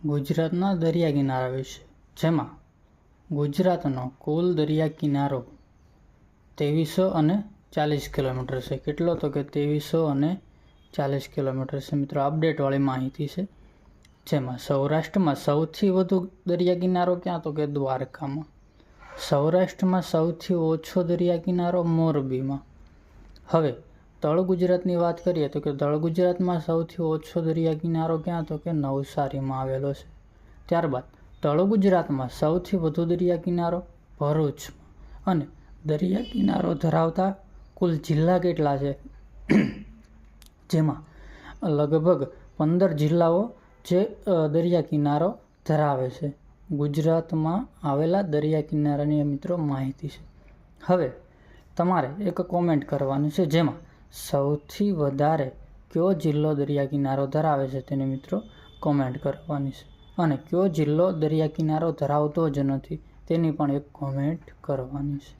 ગુજરાતના દરિયા કિનારા વિશે, જેમાં ગુજરાતનો કુલ દરિયા કિનારો 2340 કિલોમીટર છે. કેટલો? તો કે 2340 કિલોમીટર છે. મિત્રો, અપડેટવાળી માહિતી છે. જેમાં સૌરાષ્ટ્રમાં સૌથી વધુ દરિયા કિનારો ક્યાં? તો કે દ્વારકામાં. સૌરાષ્ટ્રમાં સૌથી ઓછો દરિયા કિનારો મોરબીમાં. હવે તળ ગુજરાતની વાત કરીએ તો કે તળ ગુજરાતમાં સૌથી ઓછો દરિયા કિનારો ક્યાં? તો કે નવસારીમાં આવેલો છે. ત્યારબાદ તળ ગુજરાતમાં સૌથી વધુ દરિયા કિનારો ભરૂચમાં. અને દરિયા કિનારો ધરાવતા કુલ જિલ્લા કેટલા છે? જેમાં લગભગ 15 જિલ્લાઓ જે દરિયા કિનારો ધરાવે છે. ગુજરાતમાં આવેલા દરિયા કિનારાની મિત્રો માહિતી છે. હવે તમારે એક કોમેન્ટ કરવાની છે, જેમાં સૌથી વધારે કયો જિલ્લો દરિયા કિનારો ધરાવે છે તેની મિત્રો કોમેન્ટ કરવાની છે. અને કયો જિલ્લો દરિયા કિનારો ધરાવતો જ નથી તેની પણ એક કોમેન્ટ કરવાની છે.